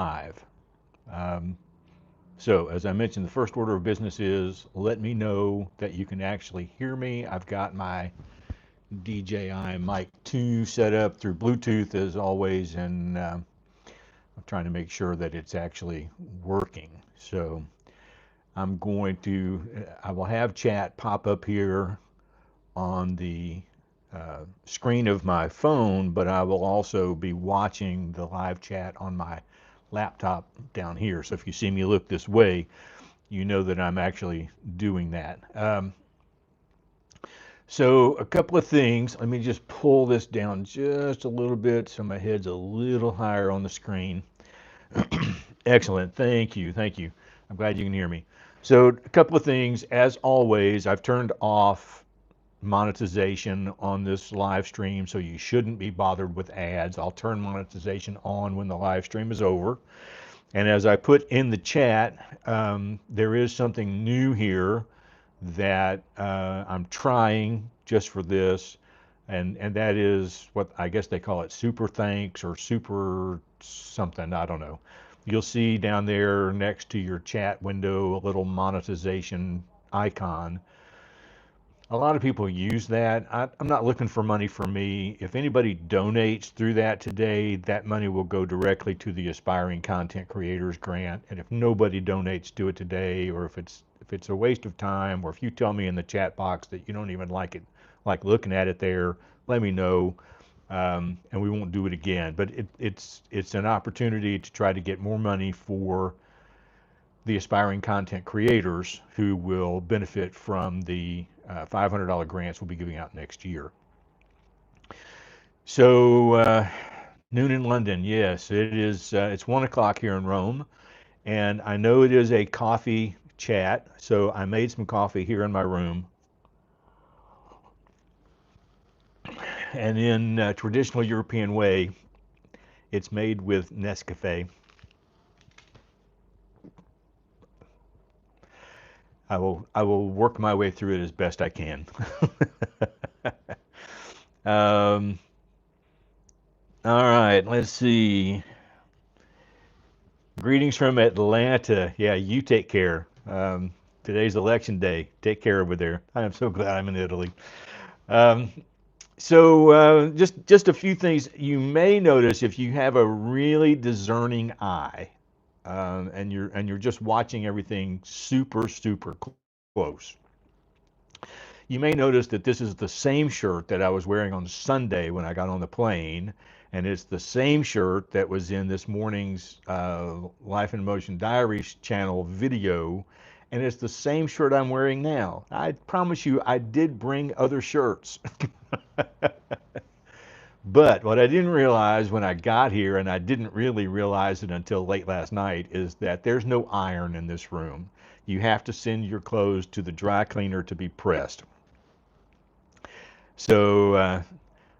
live. Um, so, as I mentioned, the first order of business is let me know that you can actually hear me. I've got my DJI Mic 2 set up through Bluetooth as always, and I'm trying to make sure that it's actually working. So, I will have chat pop up here on the screen of my phone, but I will also be watching the live chat on my laptop down here. So if you see me look this way, you know that I'm actually doing that. So a couple of things. Let me just pull this down just a little bit so my head's a little higher on the screen. Excellent. Thank you. Thank you. I'm glad you can hear me. So a couple of things. As always, I've turned off monetization on this live stream, so you shouldn't be bothered with ads. I'll turn monetization on when the live stream is over. And as I put in the chat, there is something new here that I'm trying just for this, and that is what I guess they call it super thanks or super something, I don't know. You'll see down there next to your chat window a little monetization icon. A lot of people use that. I'm not looking for money for me. If anybody donates through that today, that money will go directly to the Aspiring Content Creators Grant. And if nobody donates to it today, or if it's a waste of time, or if you tell me in the chat box that you don't even like it, like looking at it there, let me know, and we won't do it again. But it's an opportunity to try to get more money for the aspiring content creators who will benefit from the $500 grants we'll be giving out next year. So noon in London, yes, it is. It's 1 o'clock here in Rome, and I know it is a coffee chat. So I made some coffee here in my room, and in traditional European way, it's made with Nescafe. I will work my way through it as best I can. um, all right, let's see. Greetings from Atlanta. Yeah, you take care. Today's election day. Take care over there. I am so glad I'm in Italy. Um, just a few things you may notice if you have a really discerning eye, and you're just watching everything super close. You may notice that this is the same shirt that I was wearing on Sunday when I got on the plane, and it's the same shirt that was in this morning's Life in Motion Diaries channel video, and it's the same shirt I'm wearing now. I promise you, I did bring other shirts. But what I didn't realize when I got here, and I didn't really realize it until late last night, is that there's no iron in this room. You have to send your clothes to the dry cleaner to be pressed. So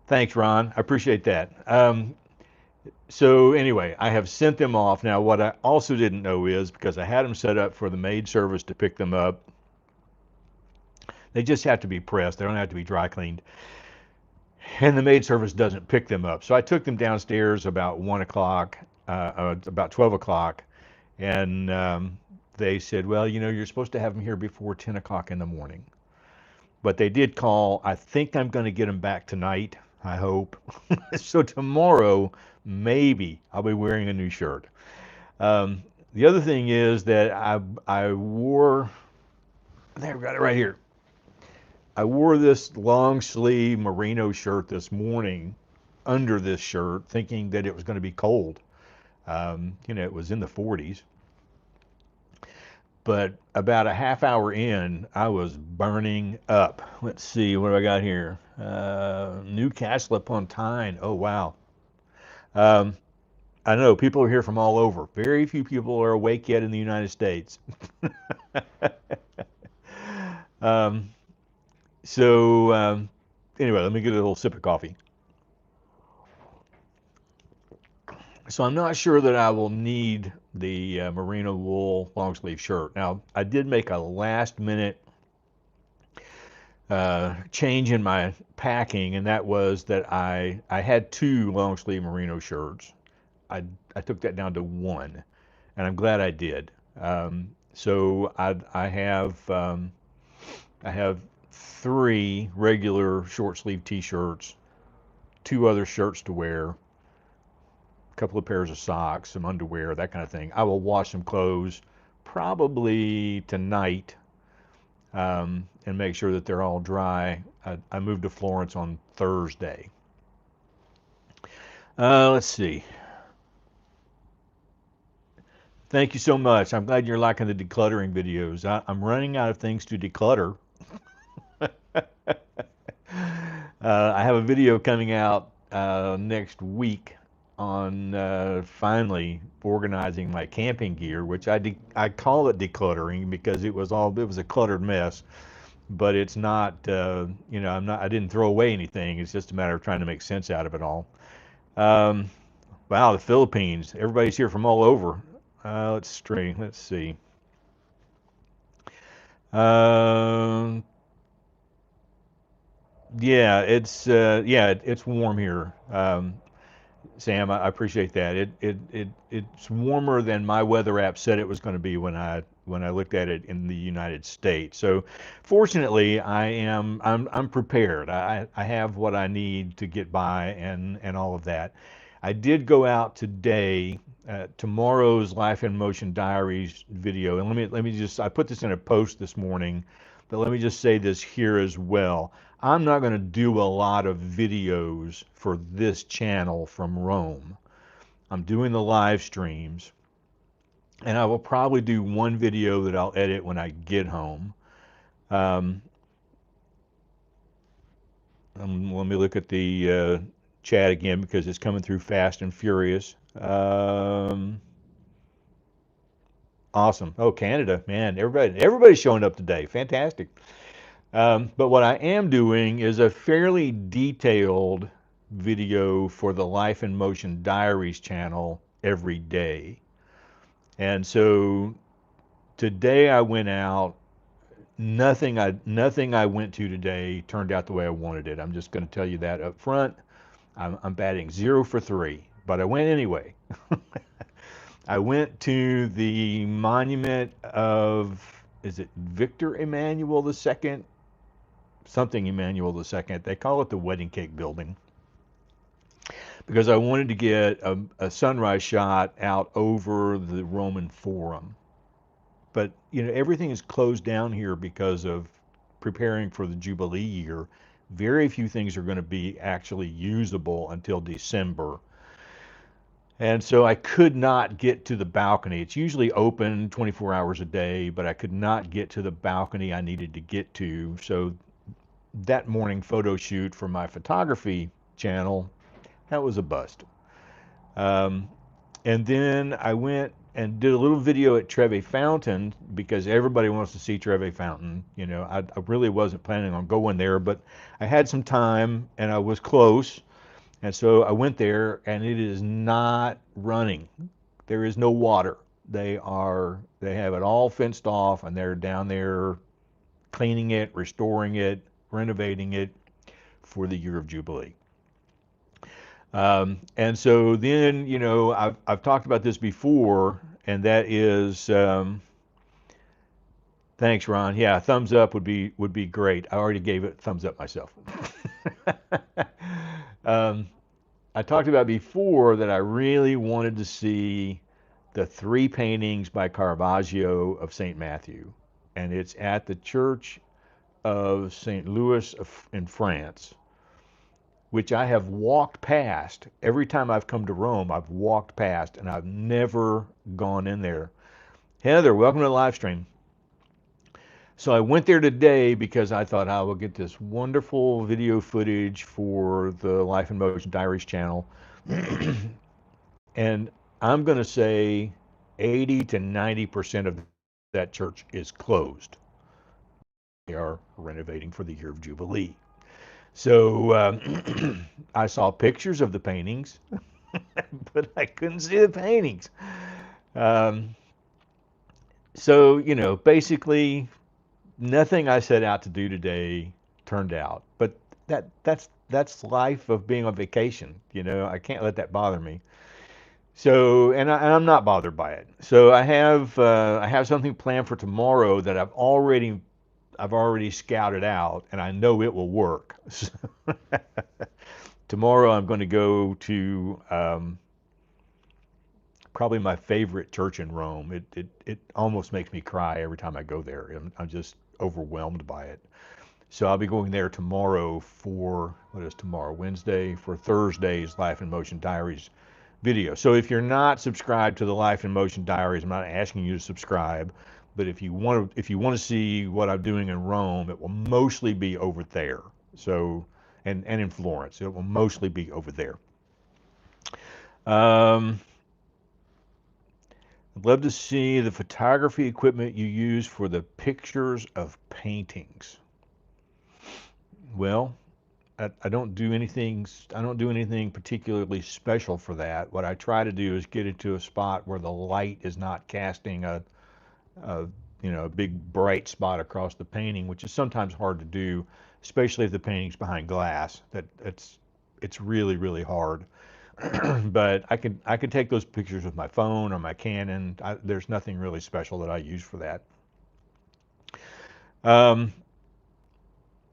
thanks, Ron. I appreciate that. So anyway, I have sent them off. Now, what I also didn't know is because I had them set up for the maid service to pick them up, they just have to be pressed. They don't have to be dry cleaned. And the maid service doesn't pick them up. So I took them downstairs about 1 o'clock, about 12 o'clock, and they said, well, you're supposed to have them here before 10 o'clock in the morning. But they did call. I think I'm going to get them back tonight. I hope. So tomorrow, maybe I'll be wearing a new shirt. The other thing is that I wore. There, I've got it right here. I wore this long sleeve merino shirt this morning under this shirt, thinking that it was going to be cold. It was in the 40s. But about a half hour in, I was burning up. Let's see, what do I got here? Newcastle upon Tyne. Oh, wow. Um, I know people are here from all over. Very few people are awake yet in the United States. um, so, anyway, let me get a little sip of coffee. So I'm not sure that I will need the merino wool long sleeve shirt. Now, I did make a last minute change in my packing, and that was that I had two long sleeve merino shirts, I took that down to one, and I'm glad I did. So I have three regular short sleeve T-shirts, two other shirts to wear, a couple of pairs of socks, some underwear, that kind of thing. I will wash some clothes probably tonight, and make sure that they're all dry. I moved to Florence on Thursday. Let's see. Thank you so much. I'm glad you're liking the decluttering videos. I'm running out of things to declutter. I have a video coming out next week on finally organizing my camping gear, which I call it decluttering because it was a cluttered mess. But it's not, I didn't throw away anything. It's just a matter of trying to make sense out of it all. Um, wow, the Philippines. Everybody's here from all over. Let's see. Um, it's warm here. Sam, I appreciate that. It's warmer than my weather app said it was going to be when I looked at it in the United States. So, fortunately, I'm prepared. I have what I need to get by and all of that. I did go out today. Tomorrow's Life in Motion Diaries video, and let me just I put this in a post this morning, but let me just say this here as well. I'm not going to do a lot of videos for this channel from Rome. I'm doing the live streams, and I will probably do one video that I'll edit when I get home. Um, Let me look at the chat again because it's coming through fast and furious. Awesome. Oh, Canada, man, everybody's showing up today. Fantastic. But what I am doing is a fairly detailed video for the Life in Motion Diaries channel every day. And so today I went out. Nothing I went to today turned out the way I wanted it. I'm just going to tell you that up front. I'm batting 0 for 3, but I went anyway. I went to the monument of, is it Victor Emmanuel II? Something Emmanuel II. They call it the Wedding Cake Building because I wanted to get a sunrise shot out over the Roman Forum. But everything is closed down here because of preparing for the Jubilee year. Very few things are going to be actually usable until December. And so I could not get to the balcony. It's usually open 24 hours a day, but I could not get to the balcony I needed to get to. So that morning photo shoot for my photography channel, that was a bust. And then I went and did a little video at Trevi Fountain because everybody wants to see Trevi Fountain. I really wasn't planning on going there, but I had some time and I was close. And so I went there and it is not running. There is no water. They have it all fenced off and they're down there cleaning it, restoring it, renovating it for the year of Jubilee. And so then, I've talked about this before, and that is, thanks, Ron. Yeah, thumbs up would be great. I already gave it thumbs up myself. I talked about before that I really wanted to see the three paintings by Caravaggio of St. Matthew, and it's at the Church of St. Louis in France, which I have walked past. Every time I've come to Rome, I've walked past, and I've never gone in there. Heather, welcome to the live stream. So I went there today because I thought I will get this wonderful video footage for the Life in Motion Diaries channel. And I'm going to say 80 to 90% of that church is closed. They are renovating for the year of Jubilee. So I saw pictures of the paintings, but I couldn't see the paintings. So, basically, nothing I set out to do today turned out. But that's life of being on vacation. I can't let that bother me. So, and I'm not bothered by it. So I have something planned for tomorrow that I've already scouted out, and I know it will work. So tomorrow I'm going to go to probably my favorite church in Rome. It almost makes me cry every time I go there. I'm just overwhelmed by it. So I'll be going there tomorrow for, what is tomorrow, Wednesday, for Thursday's Life in Motion Diaries video. So if you're not subscribed to the Life in Motion Diaries, I'm not asking you to subscribe, but if you want to see what I'm doing in Rome, it will mostly be over there. So and in Florence, it will mostly be over there. Um, I'd love to see the photography equipment you use for the pictures of paintings. Well, I don't do anything. I don't do anything particularly special for that. What I try to do is get it to a spot where the light is not casting a a big bright spot across the painting, which is sometimes hard to do, especially if the painting's behind glass. It's really hard. But I could take those pictures with my phone or my Canon. There's nothing really special that I use for that. Um,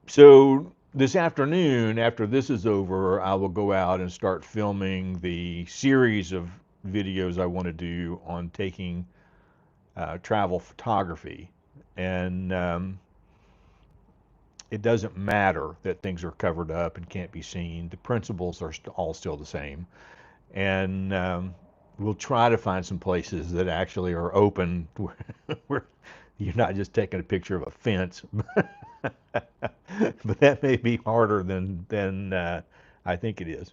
So this afternoon, after this is over, I will go out and start filming the series of videos I want to do on taking travel photography. And it doesn't matter that things are covered up and can't be seen. The principles are all still the same. And we'll try to find some places that actually are open where you're not just taking a picture of a fence. But that may be harder than I think it is.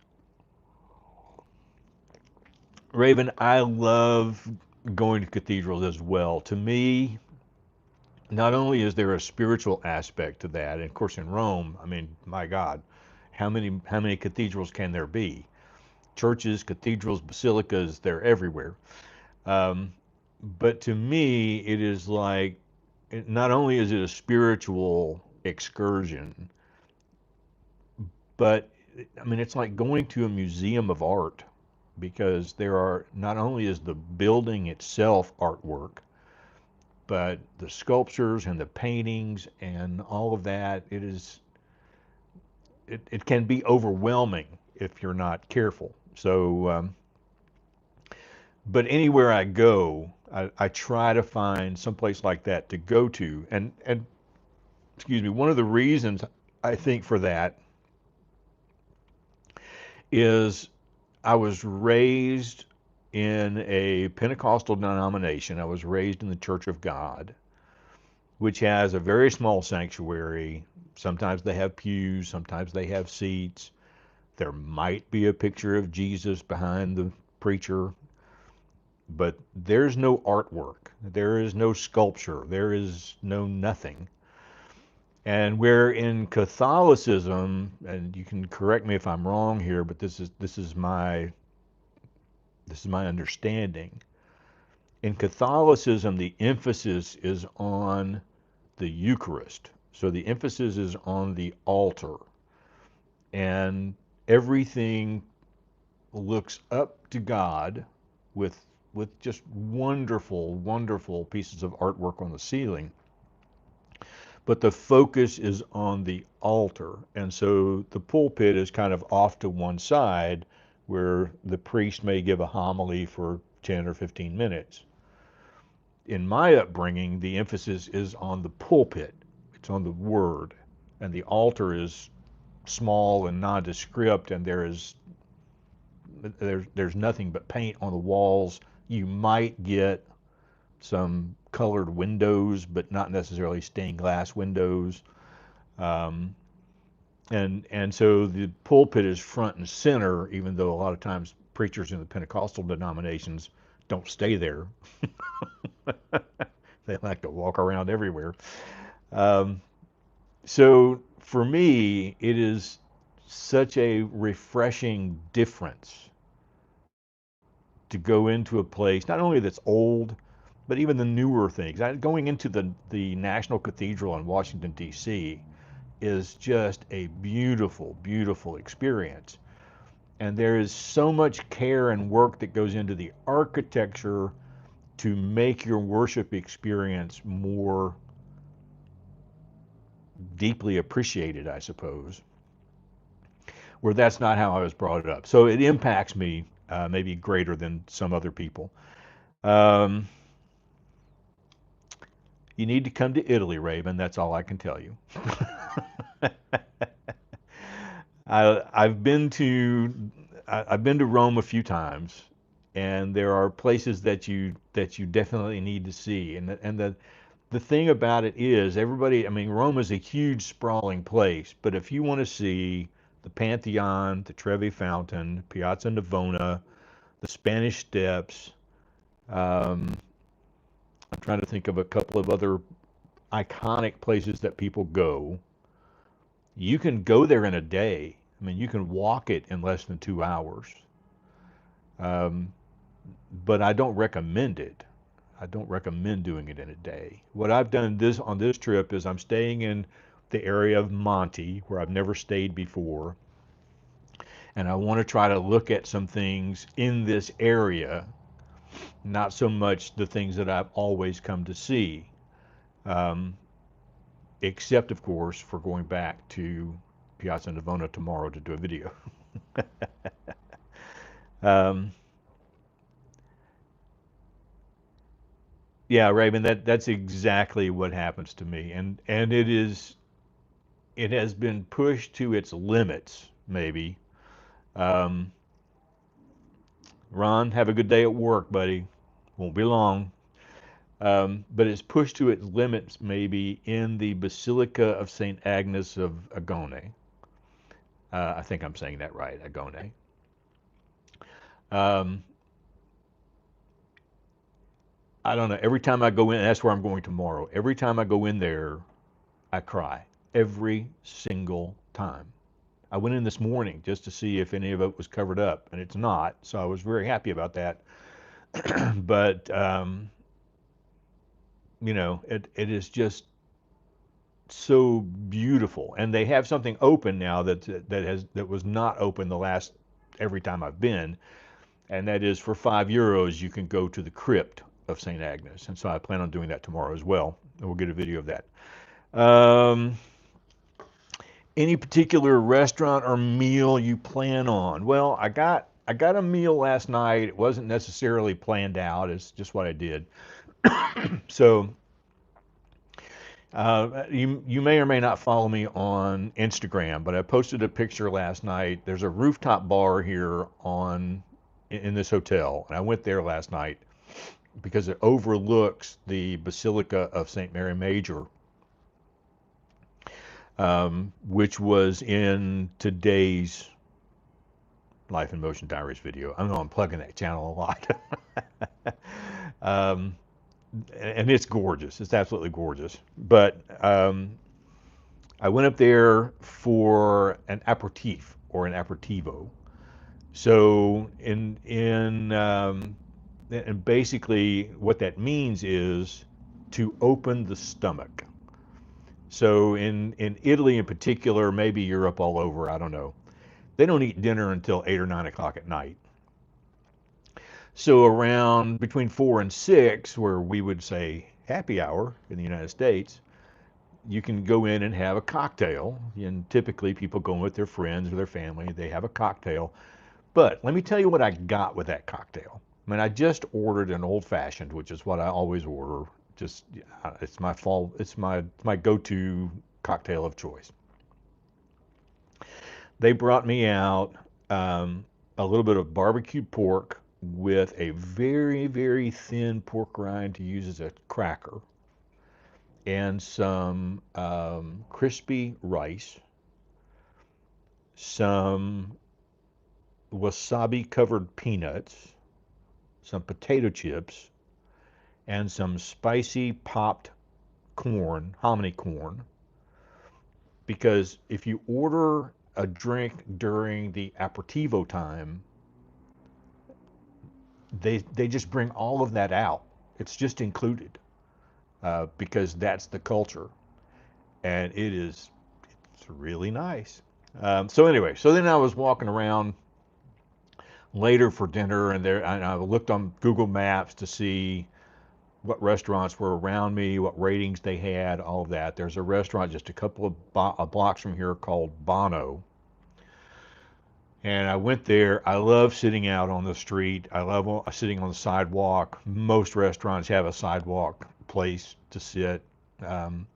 Raven, I love going to cathedrals as well. To me, not only is there a spiritual aspect to that, and of course in Rome, I mean, my God, how many cathedrals can there be? Churches, cathedrals, basilicas, they're everywhere. Um, but to me, it is like not only is it a spiritual excursion, but I mean, it's like going to a museum of art because there are not only is the building itself artwork, but the sculptures and the paintings and all of that, it can be overwhelming if you're not careful. So, but anywhere I go, I try to find someplace like that to go to. And excuse me, one of the reasons I think for that is I was raised in a Pentecostal denomination. I was raised in the Church of God, which has a very small sanctuary. Sometimes they have pews, sometimes they have seats. There might be a picture of Jesus behind the preacher, but there's no artwork. There is no sculpture. There is no nothing. And where in Catholicism, and you can correct me if I'm wrong here, but this is my understanding. In Catholicism, the emphasis is on the Eucharist. So the emphasis is on the altar. And everything looks up to God with just wonderful pieces of artwork on the ceiling. But the focus is on the altar. And so the pulpit is kind of off to one side where the priest may give a homily for 10 or 15 minutes. In my upbringing, the emphasis is on the pulpit. It's on the word. And the altar is small and nondescript, and there's nothing but paint on the walls. You might get some colored windows, but not necessarily stained glass windows. Um, and so the pulpit is front and center, even though a lot of times preachers in the Pentecostal denominations don't stay there. They like to walk around everywhere. Um, so for me, it is such a refreshing difference to go into a place not only that's old, but even the newer things. Going into the National Cathedral in Washington D.C. is just a beautiful experience. And there is so much care and work that goes into the architecture to make your worship experience more deeply appreciated, I suppose, where that's not how I was brought up. So it impacts me maybe greater than some other people. Um, you need to come to Italy, Raven. That's all I can tell you. I've been to I've been to Rome a few times, and there are places that you definitely need to see. And the thing about it is, everybody, I mean, Rome is a huge, sprawling place, but if you want to see the Pantheon, the Trevi Fountain, Piazza Navona, the Spanish Steps, um, I'm trying to think of a couple of other iconic places that people go. You can go there in a day. I mean, you can walk it in less than 2 hours. Um, but I don't recommend it. I don't recommend doing it in a day. What I've done this on this trip is I'm staying in the area of Monte, where I've never stayed before, and I want to try to look at some things in this area, not so much the things that I've always come to see, um, except of course for going back to Piazza Navona tomorrow to do a video. um, yeah, Raven, that's exactly what happens to me, and it has been pushed to its limits, maybe. Um, Ron, have a good day at work, buddy. Won't be long. But it's pushed to its limits, maybe, in the Basilica of St. Agnes of Agone. I think I'm saying that right, Agone. Um, I don't know. Every time I go in, that's where I'm going tomorrow. Every time I go in there, I cry. Every single time. I went in this morning just to see if any of it was covered up, and it's not. So I was very happy about that. But it is just so beautiful, and they have something open now that was not open the last every time I've been, and that is for €5 you can go to the crypt of St. Agnes, and so I plan on doing that tomorrow as well, and we'll get a video of that. Um, any particular restaurant or meal you plan on? Well, I got a meal last night. It wasn't necessarily planned out. It's just what I did. So you may or may not follow me on Instagram, but I posted a picture last night. There's a rooftop bar here in this hotel, and I went there last night because it overlooks the Basilica of St. Mary Major, which was in today's Life in Motion Diaries video. I know I'm plugging that channel a lot. um, and it's gorgeous. It's absolutely gorgeous. But I went up there for an aperitif or an aperitivo. So and basically what that means is to open the stomach. So in Italy in particular, maybe Europe all over, I don't know. They don't eat dinner until 8 or 9 o'clock at night. So around between 4 and 6, where we would say happy hour in the United States, you can go in and have a cocktail. And typically people go in with their friends or their family, they have a cocktail. But let me tell you what I got with that cocktail. I mean, I just ordered an old fashioned, which is what I always order. Just it's my go-to cocktail of choice. They brought me out a little bit of barbecued pork with a very, very thin pork rind to use as a cracker, and some crispy rice, some wasabi covered peanuts, some potato chips, and some spicy popped corn, hominy corn. Because if you order a drink during the aperitivo time, they just bring all of that out. It's just included because that's the culture, and it's really nice. So anyway, so then I was walking around later for dinner, and I looked on Google Maps to see what restaurants were around me, what ratings they had, all of that. There's a restaurant just a couple of blocks from here called Bono. And I went there. I love sitting out on the street. I love sitting on the sidewalk. Most restaurants have a sidewalk place to sit. Um,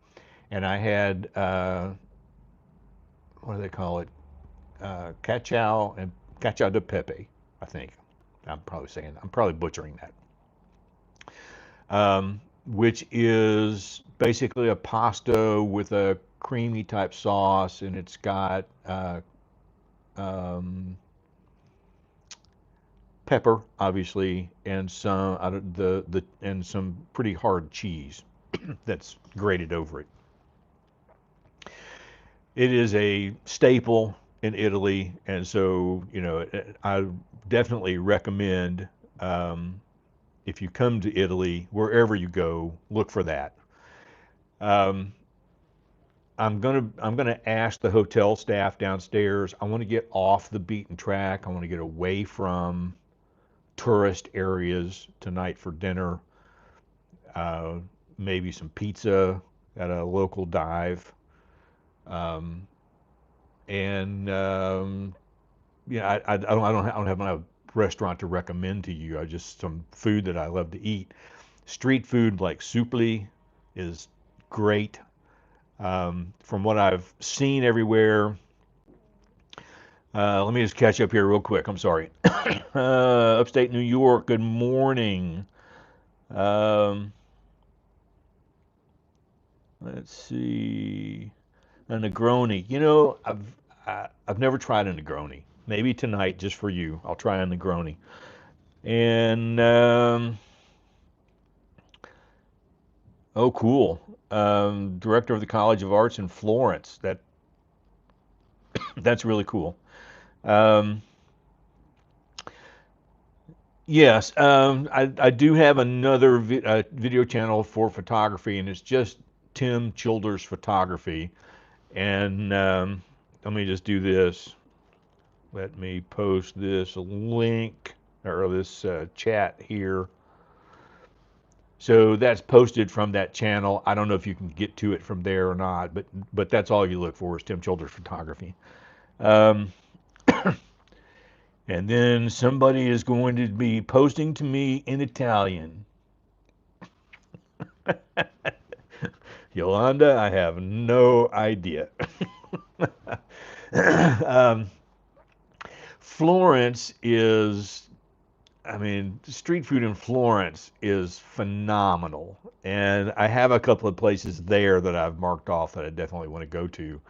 and I had, what do they call it? Cachao and Cachao de Pepe, I think. I'm probably butchering that. Which is basically a pasta with a creamy type sauce, and it's got um, pepper, obviously, and some out of the and some pretty hard cheese that's grated over it. It is a staple in Italy, and so I definitely recommend if you come to Italy, wherever you go, look for that. Um, I'm gonna ask the hotel staff downstairs. I want to get off the beaten track. I want to get away from tourist areas tonight for dinner. Uh, Maybe some pizza at a local dive. Um, and I don't have a restaurant to recommend to you. I just some food that I love to eat. Street food like supli is great. From what I've seen everywhere, let me just catch up here real quick. I'm sorry. Upstate New York, good morning. Um, let's see. A Negroni. I've never tried a Negroni. Maybe tonight, just for you, I'll try a Negroni. And oh, cool. Director of the College of Arts in Florence. That's really cool. Um, yes, I do have another video channel for photography, and it's just Tim Childers Photography. And let me just do this. Let me post this link or this chat here. So that's posted from that channel. I don't know if you can get to it from there or not, but that's all you look for is Tim Childers Photography. Um, and then somebody is going to be posting to me in Italian. Yolanda, I have no idea. um, Florence is, I mean, street food in Florence is phenomenal. And I have a couple of places there that I've marked off that I definitely want to go to.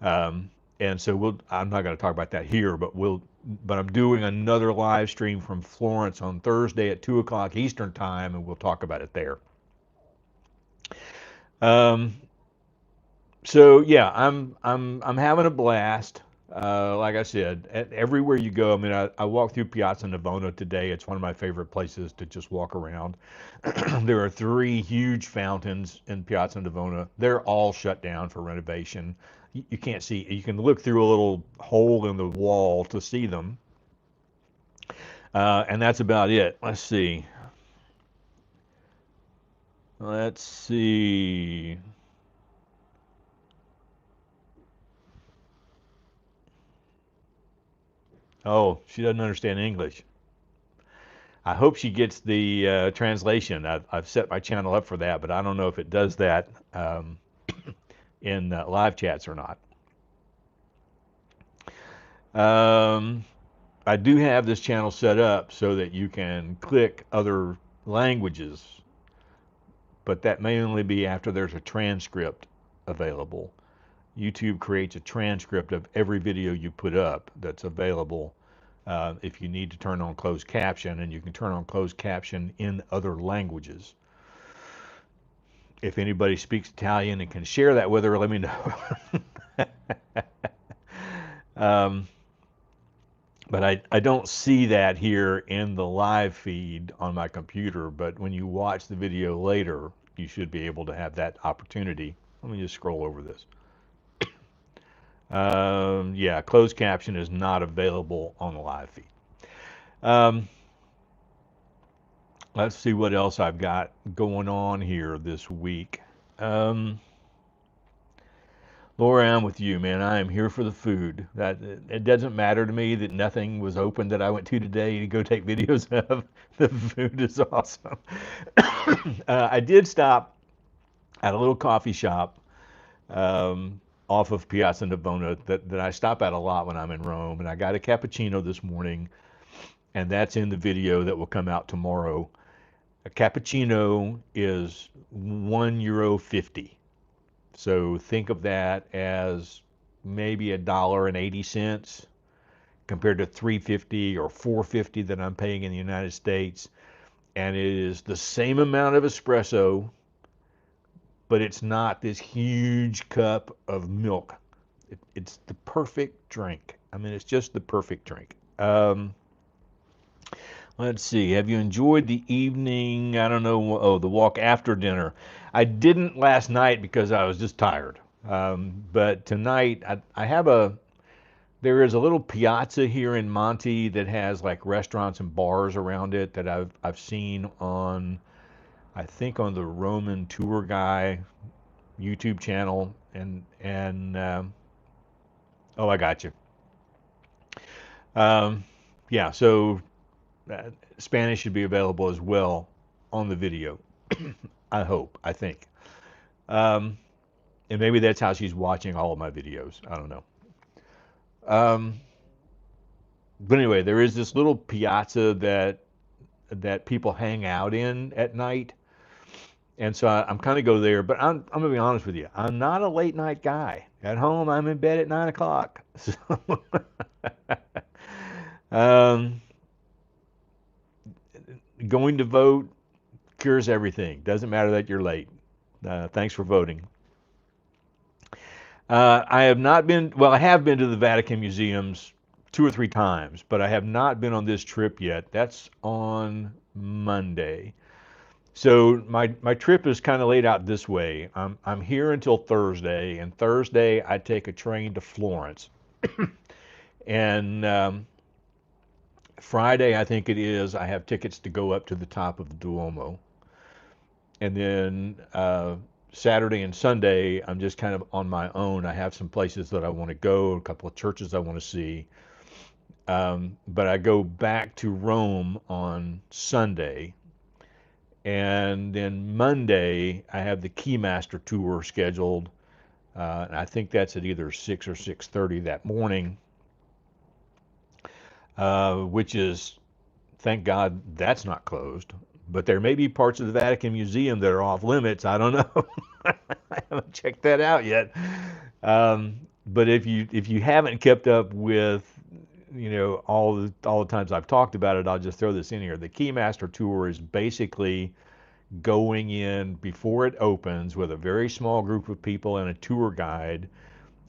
Um, and so I'm not going to talk about that here, but I'm doing another live stream from Florence on Thursday at 2 o'clock Eastern time, and we'll talk about it there. Um, so yeah, I'm having a blast. Like I said, everywhere you go. I mean, I walked through Piazza Navona today. It's one of my favorite places to just walk around. There are three huge fountains in Piazza Navona. They're all shut down for renovation. You can't see. You can look through a little hole in the wall to see them, and that's about it. Let's see. Let's see. Oh, she doesn't understand English. I hope she gets the translation. I've set my channel up for that, but I don't know if it does that in live chats or not. Um, I do have this channel set up so that you can click other languages, but that may only be after there's a transcript available. YouTube creates a transcript of every video you put up that's available if you need to turn on closed caption, and you can turn on closed caption in other languages. If anybody speaks Italian and can share that with her, let me know. um, but I don't see that here in the live feed on my computer, but when you watch the video later, you should be able to have that opportunity. Let me just scroll over this. Yeah, closed caption is not available on the live feed. Um, let's see what else I've got going on here this week. Um, Laura, I'm with you, man. I am here for the food. That it doesn't matter to me that nothing was open that I went to today to go take videos of. The food is awesome. I did stop at a little coffee shop um, off of Piazza Navona that I stop at a lot when I'm in Rome, and I got a cappuccino this morning, and that's in the video that will come out tomorrow. A cappuccino is €1.50. So think of that as maybe $1.80 compared to 3.50 or 4.50 that I'm paying in the United States. And it is the same amount of espresso, but it's not this huge cup of milk. It's the perfect drink. I mean, it's just the perfect drink. Let's see. Have you enjoyed the evening? I don't know. Oh, the walk after dinner. I didn't last night because I was just tired. But tonight, I have there is a little piazza here in Monte that has like restaurants and bars around it that I've seen on, I think on the Roman Tour Guy YouTube channel. Oh, I got you. Um, yeah, so uh, Spanish should be available as well on the video. I hope, I think. Um, and maybe that's how she's watching all of my videos. I don't know. Um, but anyway, there is this little piazza that people hang out in at night, and so I'm kind of go there. But I'm gonna be honest with you, I'm not a late night guy. At home, I'm in bed at 9 o'clock. So, um, going to vote cures everything. Doesn't matter that you're late. Thanks for voting. I have not been, well, I have been to the Vatican museums 2 or 3 times, but I have not been on this trip yet. That's on Monday. So my trip is kind of laid out this way. I'm here until Thursday, and Thursday I take a train to Florence. And Friday, I think it is, I have tickets to go up to the top of the Duomo. And then Saturday and Sunday, I'm just kind of on my own. I have some places that I want to go, a couple of churches I want to see. But I go back to Rome on Sunday. And then Monday, I have the Keymaster tour scheduled. And I think that's at either 6 or 6:30 that morning, which is, thank God that's not closed. But there may be parts of the Vatican Museum that are off limits. I don't know. I haven't checked that out yet. But if you haven't kept up with all the times I've talked about it, I'll just throw this in here. The Keymaster tour is basically going in before it opens with a very small group of people and a tour guide,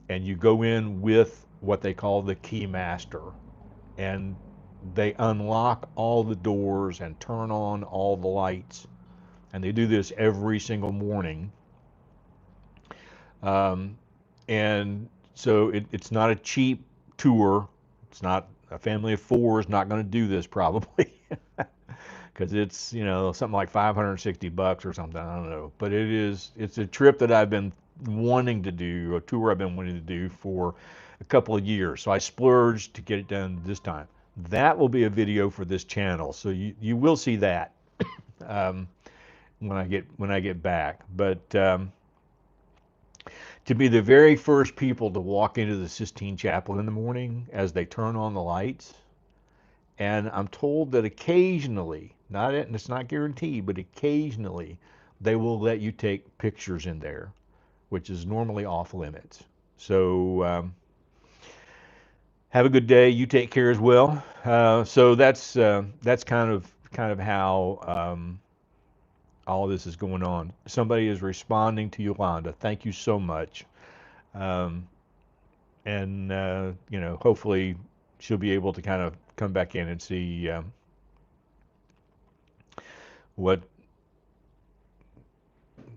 and you go in with what they call the Keymaster, and they unlock all the doors and turn on all the lights, and they do this every single morning. Um, and so it's not a cheap tour. It's not a family of four is not going to do this probably because it's something like $560 or something. I don't know, but it's a trip that I've been wanting to do, a tour I've been wanting to do for a couple of years. So I splurged to get it done this time. That will be a video for this channel, so you will see that um, when I get back. But to be the very first people to walk into the Sistine Chapel in the morning as they turn on the lights. And I'm told that occasionally, not and it's not guaranteed, but occasionally they will let you take pictures in there, which is normally off limits. So have a good day. You take care as well. So that's kind of how all this is going on. Somebody is responding to Yolanda. Thank you so much. Um, and hopefully she'll be able to kind of come back in and see what.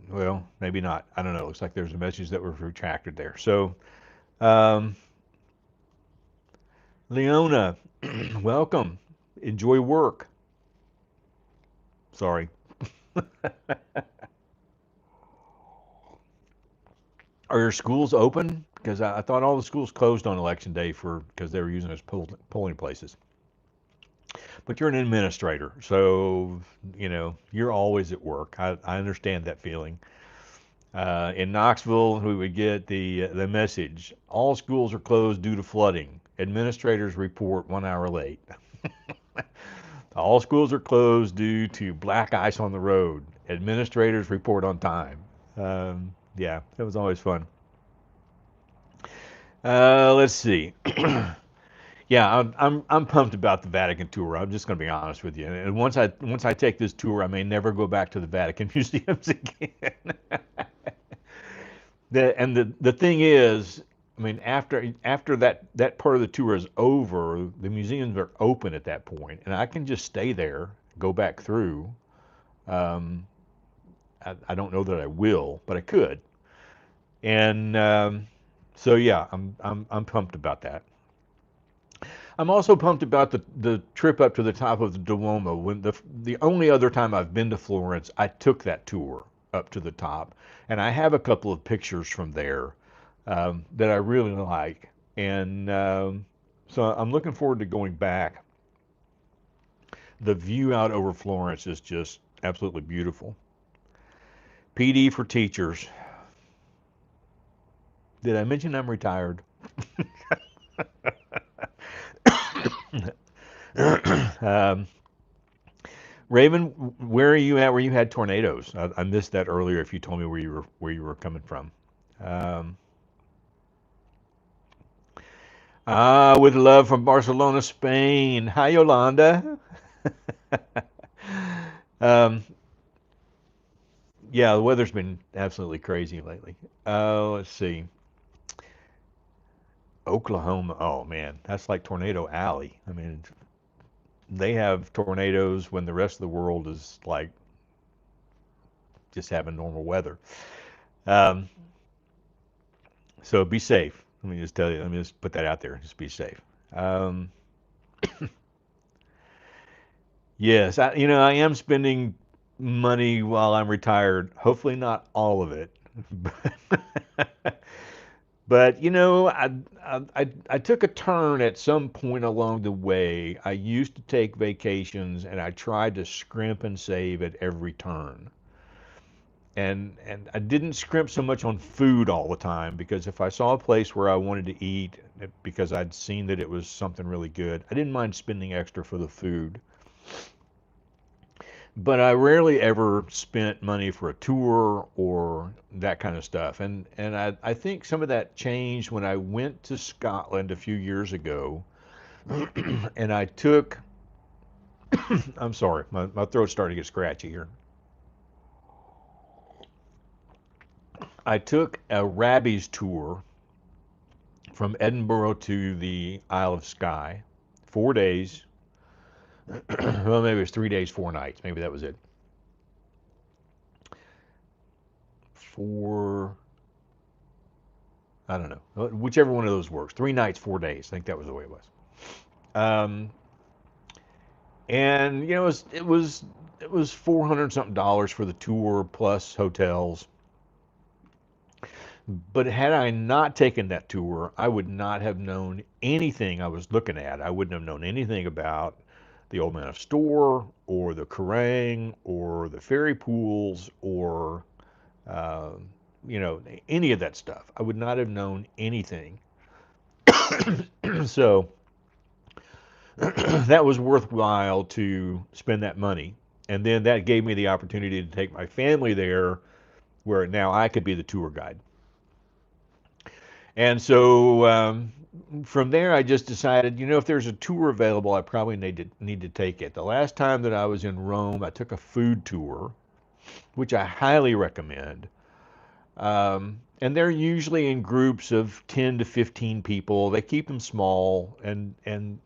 Well, maybe not. I don't know. It looks like there's a message that was retracted there. So, um, Leona, welcome. enjoy work. Sorry. Are your schools open? Because I thought all the schools closed on election day because they were using as polling places. But you're an administrator, so you're always at work. I understand that feeling. In Knoxville, we would get the message: all schools are closed due to flooding. Administrators report 1 hour late. All schools are closed due to black ice on the road. Administrators report on time. Yeah, that was always fun. Let's see. Yeah, I'm pumped about the Vatican tour. I'm just going to be honest with you. And once I take this tour, I may never go back to the Vatican museums again. The thing is, I mean, after that part of the tour is over, the museums are open at that point, and I can just stay there, go back through. Um, I don't know that I will, but I could. And so yeah, I'm pumped about that. I'm also pumped about the trip up to the top of the Duomo. When the only other time I've been to Florence, I took that tour up to the top, and I have a couple of pictures from there that I really like, and so I'm looking forward to going back. The view out over Florence is just absolutely beautiful. PD for teachers. Did I mention I'm retired? um, Raven, where are you at? Where you had tornadoes? I missed that earlier. If you told me where you were coming from. Um, with love from Barcelona, Spain. Hi, Yolanda. um, yeah, the weather's been absolutely crazy lately. Let's see. Oklahoma. Oh man, that's like Tornado Alley. I mean, they have tornadoes when the rest of the world is like just having normal weather. Um, so be safe. Let me just tell you. Let me just put that out there. Just be safe. Um, yes, I am spending money while I'm retired. Hopefully not all of it. But I took a turn at some point along the way. I used to take vacations and I tried to scrimp and save at every turn. And I didn't scrimp so much on food all the time because if I saw a place where I wanted to eat because I'd seen that it was something really good, I didn't mind spending extra for the food. But I rarely ever spent money for a tour or that kind of stuff. And I think some of that changed when I went to Scotland a few years ago and I took, I'm sorry, my throat's starting to get scratchy here. I took a Rabbi's tour from Edinburgh to the Isle of Skye, 4 days. Well, maybe it was 3 days, 4 nights. Maybe that was it. Four, I don't know. Whichever one of those works. 3 nights, 4 days. I think that was the way it was. Um, and it was $400 something for the tour plus hotels. But had I not taken that tour, I would not have known anything I was looking at. I wouldn't have known anything about the Old Man of Store or the Kerrang or the ferry pools or uh, any of that stuff. I would not have known anything. So that was worthwhile to spend that money. And then that gave me the opportunity to take my family there where now I could be the tour guide. And so from there, I just decided, if there's a tour available, I probably need to take it. The last time that I was in Rome, I took a food tour, which I highly recommend. And they're usually in groups of 10 to 15 people. They keep them small, and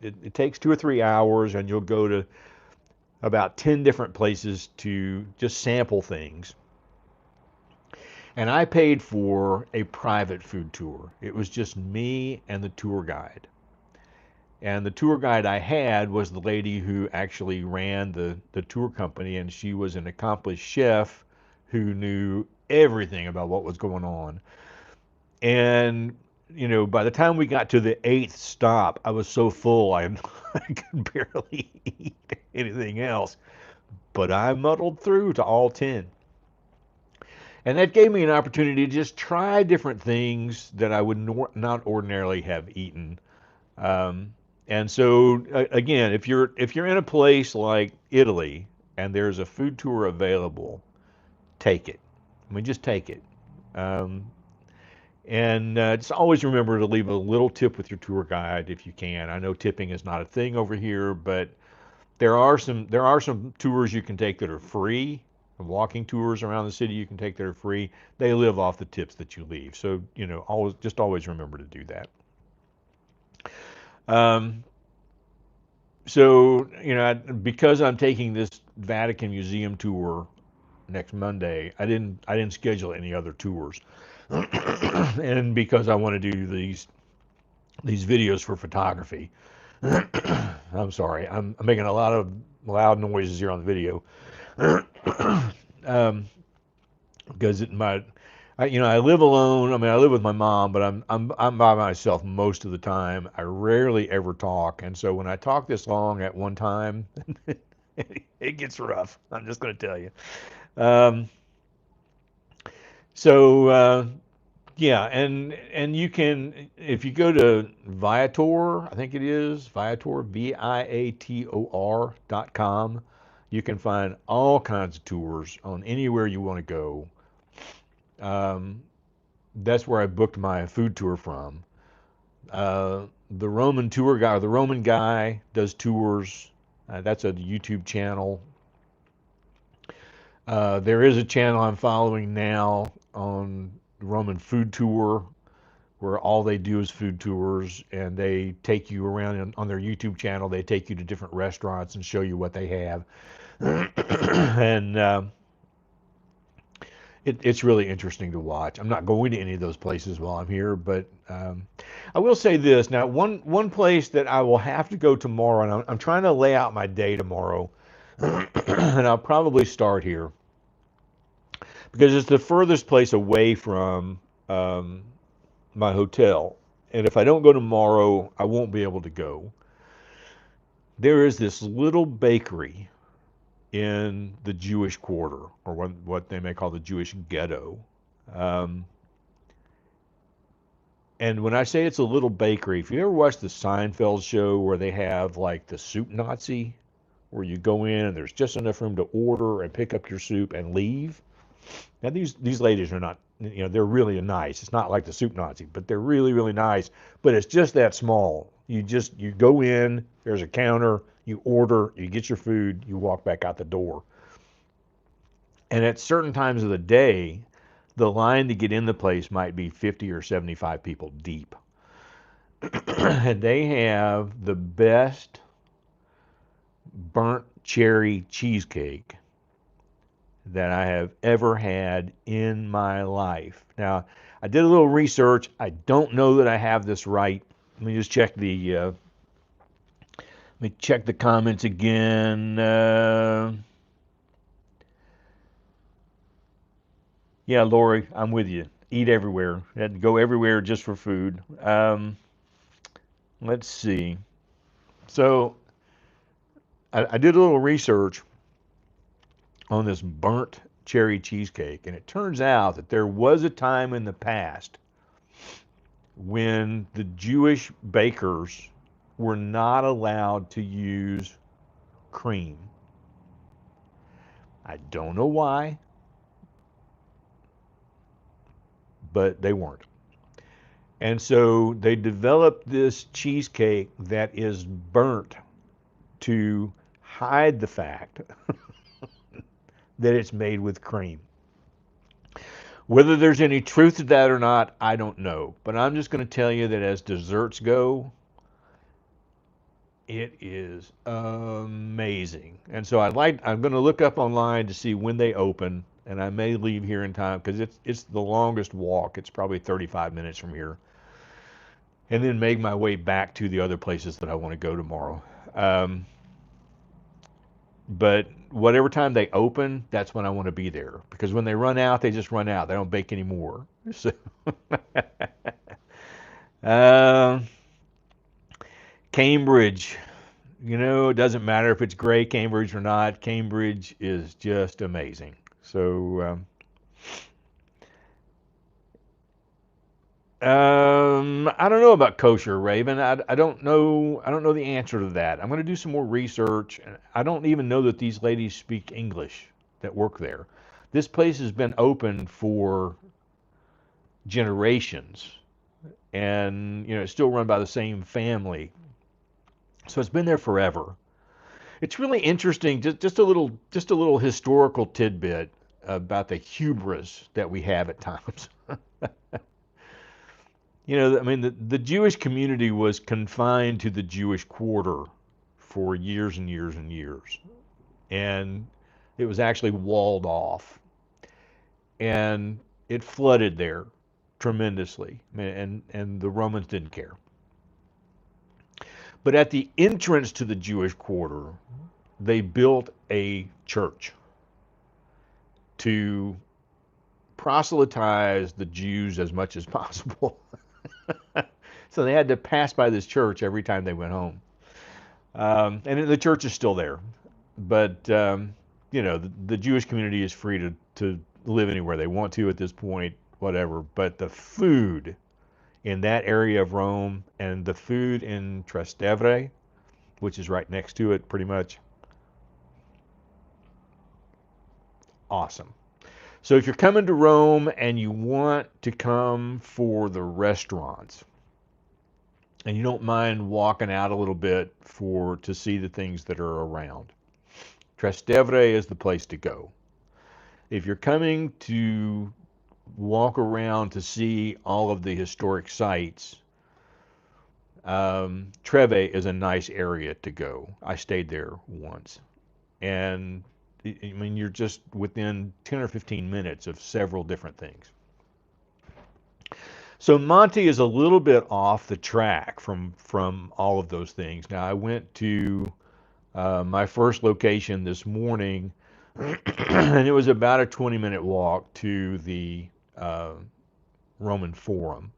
it takes 2 or 3 hours, and you'll go to about 10 different places to just sample things. And I paid for a private food tour. It was just me and the tour guide. And the tour guide I had was the lady who actually ran the tour company, and she was an accomplished chef who knew everything about what was going on. And by the time we got to the eighth stop, I was so full I could barely eat anything else. But I muddled through to all 10. And that gave me an opportunity to just try different things that I would not ordinarily have eaten. Um, and so again, if you're in a place like Italy and there's a food tour available, take it. I mean, just take it. Um, and just always remember to leave a little tip with your tour guide if you can. I know tipping is not a thing over here, but there are some tours you can take that are free. Walking tours around the city you can take that are free. They live off the tips that you leave. So, always remember to do that. Um, so, because I'm taking this Vatican Museum tour next Monday, I didn't schedule any other tours. And because I want to do these videos for photography. I'm sorry. I'm making a lot of loud noises here on the video. um, because I live alone. I mean, I live with my mom, but I'm by myself most of the time. I rarely ever talk, and so when I talk this long at one time, it gets rough. I'm just going to tell you. Um, so yeah, and you can, if you go to Viator, I think it is Viator, Viator.com. You can find all kinds of tours on anywhere you want to go. Um, that's where I booked my food tour from. The Roman tour guy, or the Roman guy, does tours. That's a YouTube channel. There is a channel I'm following now on Roman food tour, where all they do is food tours, and they take you around on their YouTube channel. They take you to different restaurants and show you what they have. And it's really interesting to watch. I'm not going to any of those places while I'm here, but I will say this. Now, one place that I will have to go tomorrow, and I'm trying to lay out my day tomorrow, and I'll probably start here because it's the furthest place away from um, my hotel. And if I don't go tomorrow, I won't be able to go. There is this little bakery in the Jewish quarter, or what they may call the Jewish ghetto. Um, and when I say it's a little bakery, if you ever watched the Seinfeld show where they have like the soup Nazi, where you go in and there's just enough room to order and pick up your soup and leave. Now these ladies are not, they're really nice. It's not like the soup Nazi, but they're really really nice. But it's just that small. You go in, there's a counter, you order, you get your food, you walk back out the door. And at certain times of the day, the line to get in the place might be 50 or 75 people deep. And they have the best burnt cherry cheesecake that I have ever had in my life. Now, I did a little research. I don't know that I have this right. Let me just check the comments again. Yeah, Lori, I'm with you. Eat everywhere. Had to go everywhere just for food. Let's see. So I did a little research on this burnt cherry cheesecake, and it turns out that there was a time in the past when the Jewish bakers were not allowed to use cream. I don't know why, but they weren't. And so they developed this cheesecake that is burnt to hide the fact that it's made with cream. Whether there's any truth to that or not, I don't know. But I'm just going to tell you that as desserts go, it is amazing. And so I'm going to look up online to see when they open, and I may leave here in time because it's the longest walk. It's probably 35 minutes from here. and then make my way back to the other places that I want to go tomorrow. Um, but whatever time they open, that's when I want to be there. Because when they run out, they just run out. They don't bake anymore. So, uh, Cambridge. It doesn't matter if it's gray Cambridge or not. Cambridge is just amazing. So, I don't know about kosher, Raven. I don't know. I don't know the answer to that. I'm going to do some more research. I don't even know that these ladies speak English that work there. This place has been open for generations, and it's still run by the same family. So it's been there forever. It's really interesting. Just a little historical tidbit about the hubris that we have at times. I mean, the Jewish community was confined to the Jewish quarter for years and years and years. And it was actually walled off. And it flooded there tremendously. And the Romans didn't care. But at the entrance to the Jewish quarter, they built a church to proselytize the Jews as much as possible. So they had to pass by this church every time they went home. And the church is still there. But, the Jewish community is free to live anywhere they want to at this point, whatever. But the food in that area of Rome and the food in Trastevere, which is right next to it pretty much, awesome. So if you're coming to Rome and you want to come for the restaurants, and you don't mind walking out a little bit to see the things that are around, Trastevere is the place to go. If you're coming to walk around to see all of the historic sites, Treve is a nice area to go. I stayed there once. And I mean, you're just within 10 or 15 minutes of several different things. So Monty is a little bit off the track from all of those things. Now, I went to my first location this morning, and it was about a 20-minute walk to the Roman Forum.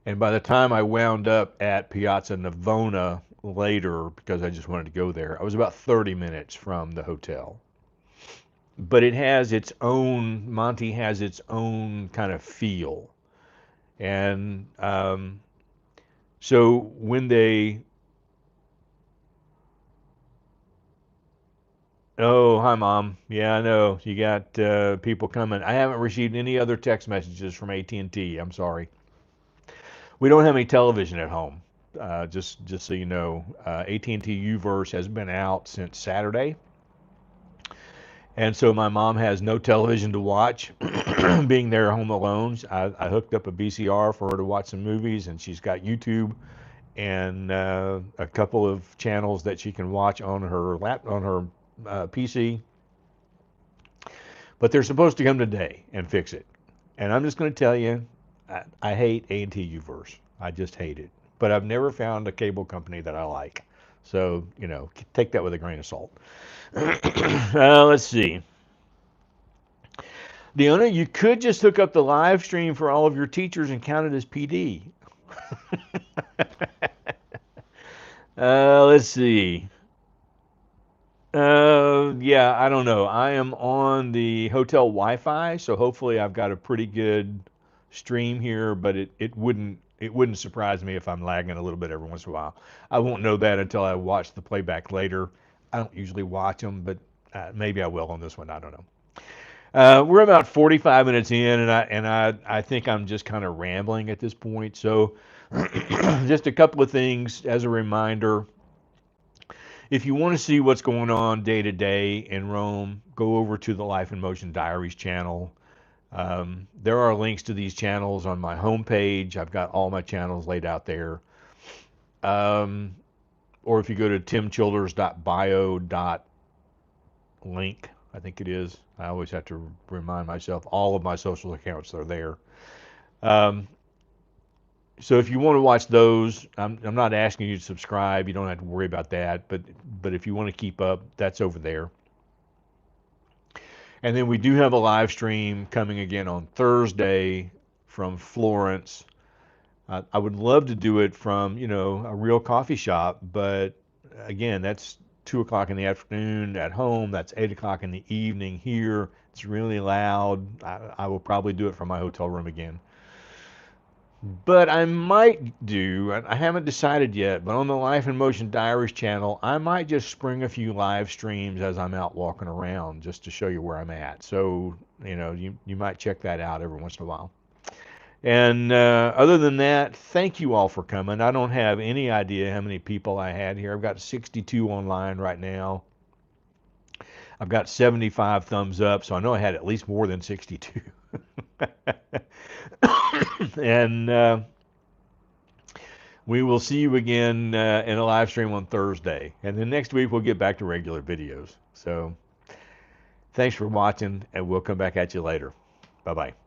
And by the time I wound up at Piazza Navona later, because I just wanted to go there, I was about 30 minutes from the hotel. But Monty has its own kind of feel. And so oh, hi, Mom. Yeah, I know. You got people coming. I haven't received any other text messages from AT&T. I'm sorry. We don't have any television at home. Just so you know, AT&T Uverse has been out since Saturday, and so my mom has no television to watch. Being there home alone, I hooked up a VCR for her to watch some movies, and she's got YouTube and a couple of channels that she can watch on her PC. But they're supposed to come today and fix it. And I'm just going to tell you, I hate A&T Uverse. I just hate it. But I've never found a cable company that I like. So, take that with a grain of salt. Let's see. Leona, you could just hook up the live stream for all of your teachers and count it as PD. Let's see. Yeah, I don't know. I am on the hotel Wi-Fi, so hopefully I've got a pretty good stream here, but it wouldn't surprise me if I'm lagging a little bit every once in a while. I won't know that until I watch the playback later. I don't usually watch them, but maybe I will on this one. I don't know. We're about 45 minutes in, and I think I'm just kind of rambling at this point. So, just a couple of things as a reminder. If you want to see what's going on day to day in Rome, go over to the Life in Motion Diaries channel. There are links to these channels on my homepage. I've got all my channels laid out there. Um, or if you go to timchilders.bio.link, I think it is. I always have to remind myself all of my social accounts are there. Um, So if you want to watch those, I'm not asking you to subscribe. You don't have to worry about that. But if you want to keep up, that's over there. And then we do have a live stream coming again on Thursday from Florence. I would love to do it from, a real coffee shop, but again, that's 2 o'clock in the afternoon at home. That's 8 o'clock in the evening here. It's really loud. I will probably do it from my hotel room again. But I might do, and I haven't decided yet, but on the Life in Motion Diaries channel, I might just spring a few live streams as I'm out walking around just to show you where I'm at. So, you might check that out every once in a while. And other than that, thank you all for coming. I don't have any idea how many people I had here. I've got 62 online right now. I've got 75 thumbs up, so I know I had at least more than 62. And we will see you again in a live stream on Thursday. And then next week we'll get back to regular videos. So thanks for watching, and we'll come back at you later. Bye-bye.